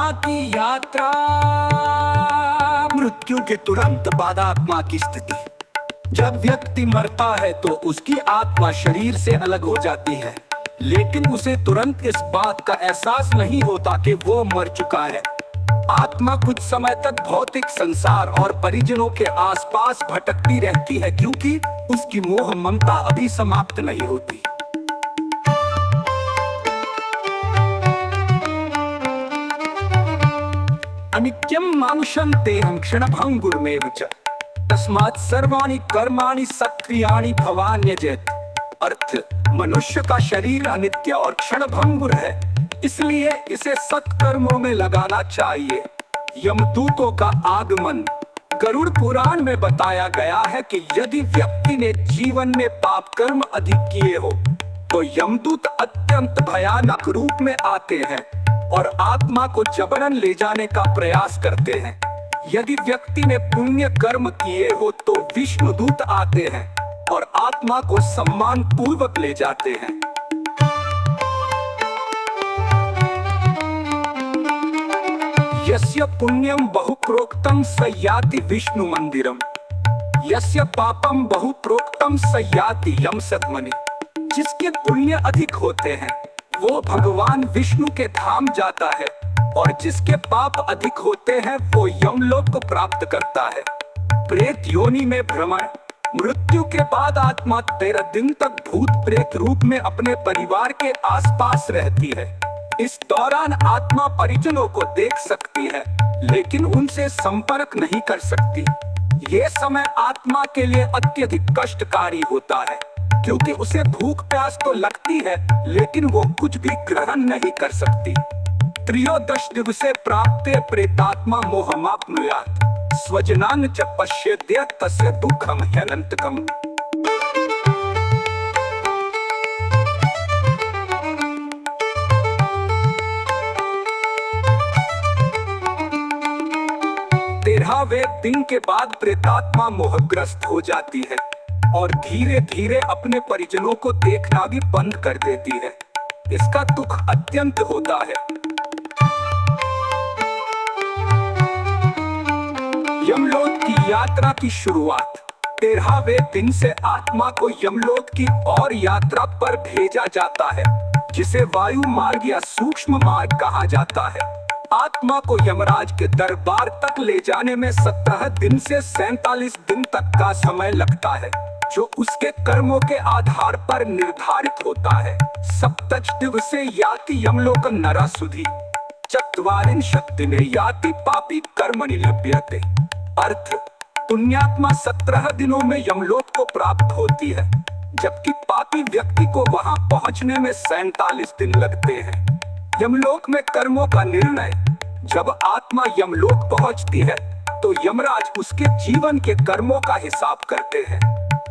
आत्मा की यात्रा। मृत्यु के तुरंत बाद आत्मा की स्थिति। जब व्यक्ति मरता है तो उसकी आत्मा शरीर से अलग हो जाती है, लेकिन उसे तुरंत इस बात का एहसास नहीं होता कि वो मर चुका है। आत्मा कुछ समय तक भौतिक संसार और परिजनों के आसपास भटकती रहती है, क्योंकि उसकी मोह ममता अभी समाप्त नहीं होती। अनित्यं मानुषं देहं क्षणभंगुरमेव च, तस्मात् सर्वाणि कर्माणि सक्रियाणि भवान्यजेत्। अर्थ, मनुष्य का शरीर अनित्य और क्षणभंगुर है, इसलिए इसे सत्कर्मों में लगाना चाहिए। यमदूतों का आगमन। गरुड़ पुराण में बताया गया है कि यदि व्यक्ति ने जीवन में पाप कर्म अधिक किए हो तो यमदूत अत्यंत भयानक रूप में आते हैं और आत्मा को जबरन ले जाने का प्रयास करते हैं। यदि व्यक्ति ने पुण्य कर्म किए हो तो विष्णुदूत आते हैं और आत्मा को सम्मान पूर्वक ले जाते हैं। यस्य पुण्यम बहुप्रोक्तम स याति विष्णु मंदिरम, यस्य पापम बहुप्रोक्तम स याति यम सद्मनि। जिसके पुण्य अधिक होते हैं वो भगवान विष्णु के धाम जाता है, और जिसके पाप अधिक होते हैं वो यमलोक को प्राप्त करता है। प्रेत योनि में भ्रमण। मृत्यु के बाद आत्मा 13 दिन तक भूत प्रेत रूप में अपने परिवार के आसपास रहती है। इस दौरान आत्मा परिजनों को देख सकती है, लेकिन उनसे संपर्क नहीं कर सकती। ये समय आत्मा के लिए अत्यधिक कष्टकारी होता है, क्योंकि उसे भूख प्यास तो लगती है, लेकिन वो कुछ भी ग्रहण नहीं कर सकती। त्रयोदश दिवसे प्राप्ते प्रेतात्मा मोहमाप्नुयात्, स्वजनान् च पश्येद्य तस्य दुःखं ह्यनन्तकम्। तेरहवें दिन के बाद प्रेतात्मा मोहग्रस्त हो जाती है और धीरे धीरे अपने परिजनों को देखना भी बंद कर देती है। इसका दुख अत्यंत होता है। यमलोक की यात्रा की शुरुआत। 13वें दिन से आत्मा को यमलोक की और यात्रा पर भेजा जाता है, जिसे वायु मार्ग या सूक्ष्म मार्ग कहा जाता है। आत्मा को यमराज के दरबार तक ले जाने में 17 दिन से 47 दिन तक का समय लगता है, जो उसके कर्मों के आधार पर निर्धारित होता है। सप्तच दिवसे याति यमलोक नरासुधि, चत्वारिंशत् दिने याति पापी कर्मणि लभ्यते। अर्थ, पुण्यात्मा 17 दिनों में यमलोक को प्राप्त होती है, जबकि पापी व्यक्ति को वहां पहुंचने में 47 दिन लगते हैं। यमलोक में कर्मों का निर्णय। जब आत्मा यमलोक पहुंचती है तो यमराज उसके जीवन के कर्मों का हिसाब करते हैं।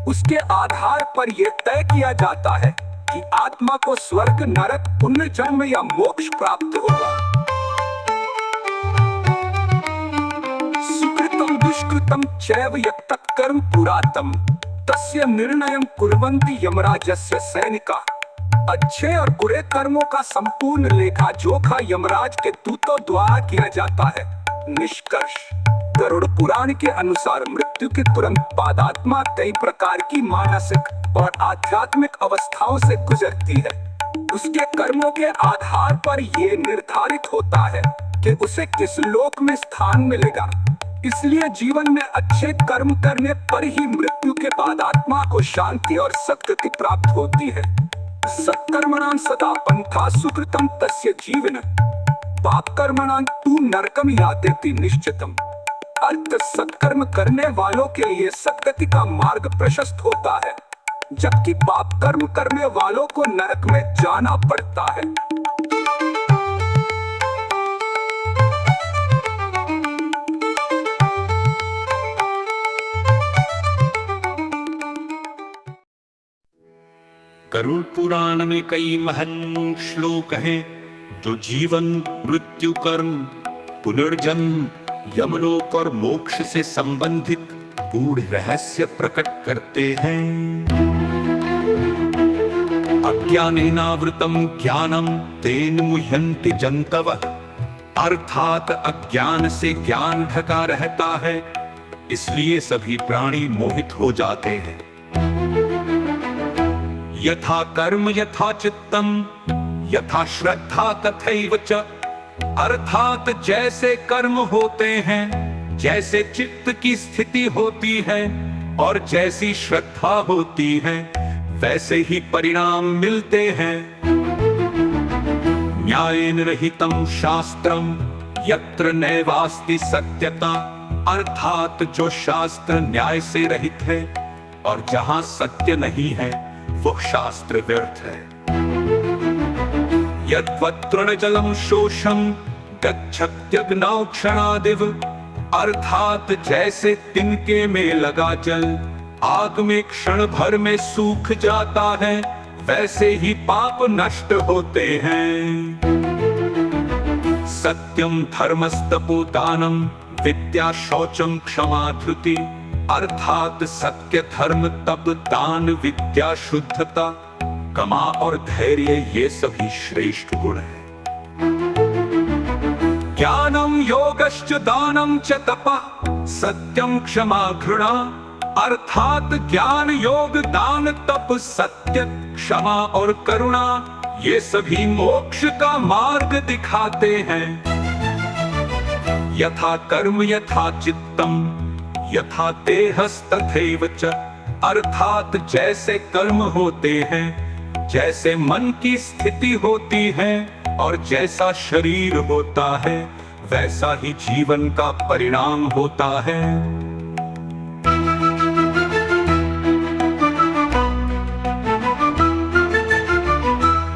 उसके आधार पर यह तय किया जाता है कि आत्मा को स्वर्ग, नरक, पुनर्जन्म या मोक्ष प्राप्त होगा। सुकृतम दुष्कृतम चैव यत्तत् कर्म पुरातम, तस्य निर्णयं कुर्वन्ति यमराजस्य सैनिकाः। अच्छे और बुरे कर्मों का संपूर्ण लेखा जोखा यमराज के दूतों द्वारा किया जाता है। निष्कर्ष, गरुड़ पुराण के अनुसार मृत्यु के तुरंत बाद आत्मा कई प्रकार की मानसिक और आध्यात्मिक अवस्थाओं से गुजरती है। उसके कर्मों के आधार पर यह निर्धारित होता है कि उसे किस लोक में स्थान मिलेगा। इसलिए जीवन में अच्छे कर्म करने पर ही मृत्यु के बाद आत्मा को शांति और सद्गति प्राप्त होती है। सत्कर्मणां सदा पंथा सुकृतं तस्य जीवन, पाप कर्मणां तु नरकम यातेति निश्चितम। अर्थ, सत्कर्म करने वालों के लिए सद्गति का मार्ग प्रशस्त होता है, जबकि पाप कर्म करने वालों को नरक में जाना पड़ता है। गरुड़ पुराण में कई महान श्लोक हैं जो जीवन, मृत्यु, कर्म, पुनर्जन्म, यमलोक और मोक्ष से संबंधित गूढ़ रहस्य प्रकट करते हैं। अज्ञानेनावृतं ज्ञानं तेन मुह्यन्ति जन्तवः, अर्थात अज्ञान से ज्ञान ढका रहता है, इसलिए सभी प्राणी मोहित हो जाते हैं। यथा कर्म यथा चित्तम यथा श्रद्धा तथैव च, अर्थात जैसे कर्म होते हैं, जैसे चित्त की स्थिति होती है और जैसी श्रद्धा होती है, वैसे ही परिणाम मिलते हैं। न्यायेन रहितम शास्त्रम यत्र नैवास्ति सत्यता, अर्थात जो शास्त्र न्याय से रहित है और जहां सत्य नहीं है वो शास्त्र व्यर्थ है। यद्वत्तृणजलं शोषं गच्छत्यग्नौ क्षणादिव, अर्थात जैसे तिनके में लगा जल आग में क्षण भर में सूख जाता है, वैसे ही पाप नष्ट होते हैं। सत्यम धर्मस्तपो दानम विद्या शौचम क्षमा धृति, अर्थात सत्य धर्म तप दान विद्या शुद्धता क्षमा और धैर्य ये सभी श्रेष्ठ गुण हैं। ज्ञानम योगश्च दानम च तपः सत्यम क्षमा घृणा, अर्थात ज्ञान योग दान तप सत्य क्षमा और करुणा ये सभी मोक्ष का मार्ग दिखाते हैं। यथा कर्म यथा चित्तम यथा देहस्तथैव च, अर्थात जैसे कर्म होते हैं, जैसे मन की स्थिति होती है और जैसा शरीर होता है, वैसा ही जीवन का परिणाम होता है।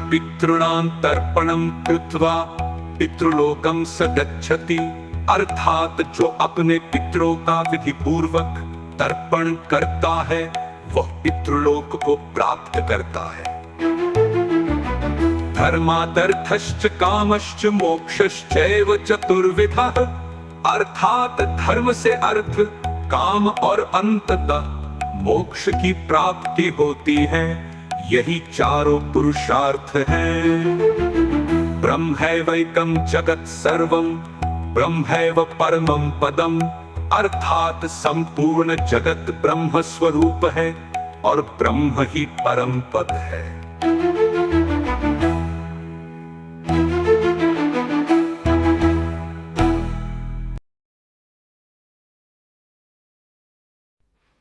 पितॄणां तर्पणं कृत्वा पितृलोकं स गच्छति, अर्थात जो अपने पितरों का विधि पूर्वक तर्पण करता है वह पितृलोक को प्राप्त करता है। धर्मादर्थश्च कामश्च मोक्षश्चैव चतुर्विधः, अर्थात धर्म से अर्थ काम और अंततः मोक्ष की प्राप्ति होती है, यही चारों पुरुषार्थ हैं। ब्रह्मैवैकं जगत् सर्वं ब्रह्मैव परमं पदम, अर्थात संपूर्ण जगत ब्रह्म स्वरूप है और ब्रह्म ही परम पद है।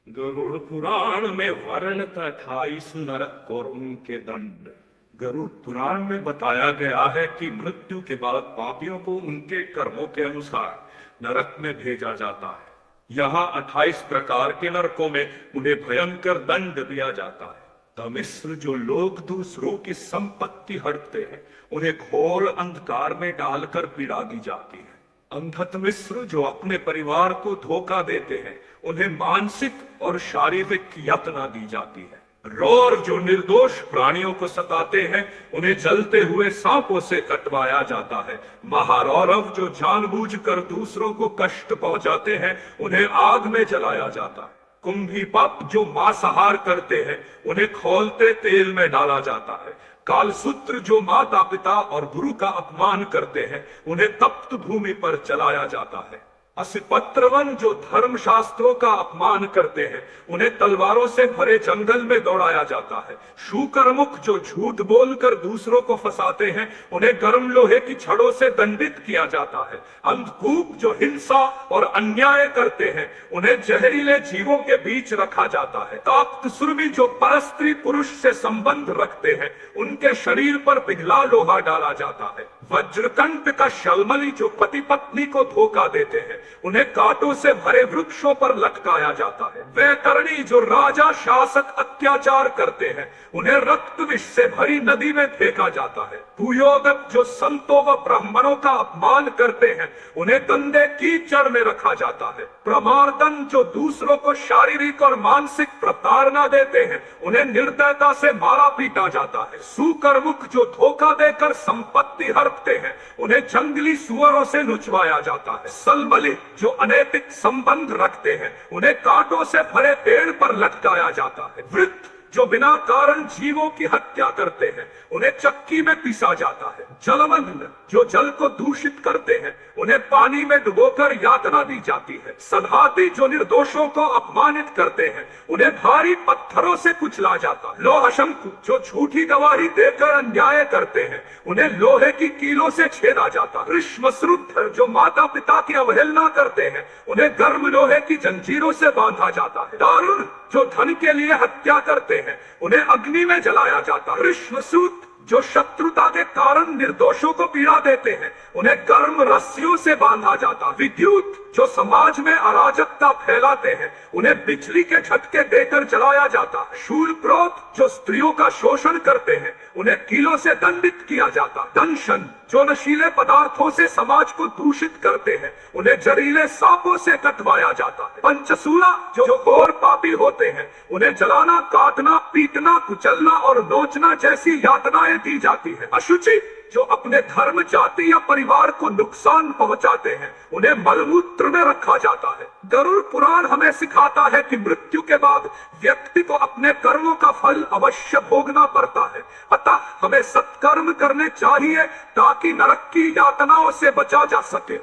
गरुड़ पुराण में वर्णित था इस नरक और उनके दंड। गरुड़ पुराण में बताया गया है कि मृत्यु के बाद पापियों को उनके कर्मों के अनुसार नरक में भेजा जाता है। यहाँ 28 प्रकार के नरकों में उन्हें भयंकर दंड दिया जाता है। दमिश्र जो लोग दूसरों की संपत्ति हड़पते हैं, उन्हें घोर अंधकार में डालकर पीड़ा दी जाती है। अंधत मिश्र जो अपने परिवार को धोखा देते हैं, उन्हें मानसिक और शारीरिक यातना दी जाती है। रोर जो निर्दोष प्राणियों को सताते हैं, उन्हें जलते हुए सांपों से कटवाया जाता है। महारौरव जो जानबूझकर दूसरों को कष्ट पहुंचाते हैं, उन्हें आग में जलाया जाता है। कुंभी पाप जो मांसाहार करते हैं, उन्हें खौलते तेल में डाला जाता है। कालसूत्र जो माता पिता और गुरु का अपमान करते हैं, उन्हें तप्त भूमि पर चलाया जाता है। असिपत्रवन जो धर्म शास्त्रों का अपमान करते हैं, उन्हें तलवारों से भरे जंगल में दौड़ाया जाता है। शूकरमुख जो झूठ बोलकर दूसरों को फंसाते हैं, उन्हें गर्म लोहे की छड़ों से दंडित किया जाता है। अंधकूप जो हिंसा और अन्याय करते हैं, उन्हें जहरीले जीवों के बीच रखा जाता है। ताप्तसुरवी जो परस्त्री पुरुष से संबंध रखते हैं, उनके शरीर पर पिघला लोहा डाला जाता है। वज्रकंठ का शलमली जो पति पत्नी को धोखा देते हैं, उन्हें कांटों से भरे वृक्षों पर लटकाया जाता है। वैतरणी जो राजा शासक अत्याचार करते हैं, उन्हें रक्त विष से भरी नदी में फेंका जाता है। भूयोगक जो संतों व ब्राह्मणों का अपमान करते हैं, उन्हें गंदे कीचड़ में रखा जाता है। प्रमार्दन जो दूसरों को शारीरिक और मानसिक प्रताड़ना देते हैं, उन्हें निर्दयता से मारा पीटा जाता है। सुकर्मुख जो धोखा देकर संपत्ति हड़पते हैं, उन्हें जंगली सुअरों से नुचवाया जाता है। सलमली जो अनैतिक संबंध रखते हैं, उन्हें कांटों से भरे पेड़ पर लटकाया जाता है। वृत्त जो बिना कारण जीवों की हत्या करते हैं उन्हें चक्की में पीसा जाता है। जलमग्न जो जल को दूषित करते हैं उन्हें पानी में डुबोकर यातना दी जाती है। संघाती जो निर्दोषों को अपमानित करते हैं उन्हें भारी पत्थरों से कुचला जाता है। लोहशंकु जो झूठी गवाही देकर अन्याय करते हैं उन्हें लोहे की कीलों से छेदा जाता है। ग्रीष्मश्रुद्ध जो माता पिता की अवहेलना करते हैं उन्हें गर्म लोहे की जंजीरों से बांधा जाता है। दारुण जो धन के लिए हत्या करते हैं उन्हें अग्नि में जलाया जाता है। ग्रीष्मसूत जो शत्रुता के कारण निर्दोषों को पीड़ा देते हैं उन्हें गर्म रस्सियों से बांधा जाता। विद्युत जो समाज में अराजकता फैलाते हैं उन्हें बिजली के झटके देकर जलाया जाता। शूल क्रोध जो स्त्रियों का शोषण करते हैं उन्हें कीलों से दंडित किया जाता। दंशन जो नशीले पदार्थों से समाज को दूषित करते हैं उन्हें जहरीले सांपों से कटवाया जाता है। पंचसूला जो घोर पापी होते हैं उन्हें जलाना, काटना, पीटना, कुचलना और नोचना जैसी यातनाएं दी जाती है। अशुचि जो अपने धर्म, जाति या परिवार को नुकसान पहुंचाते हैं उन्हें मलमूत्र में रखा जाता है। गरुड़ पुराण हमें सिखाता है कि मृत्यु के बाद व्यक्ति को अपने कर्मों का फल अवश्य भोगना पड़ता है। अतः हमें सत्कर्म करने चाहिए ताकि नरक की यातनाओं से बचा जा सके।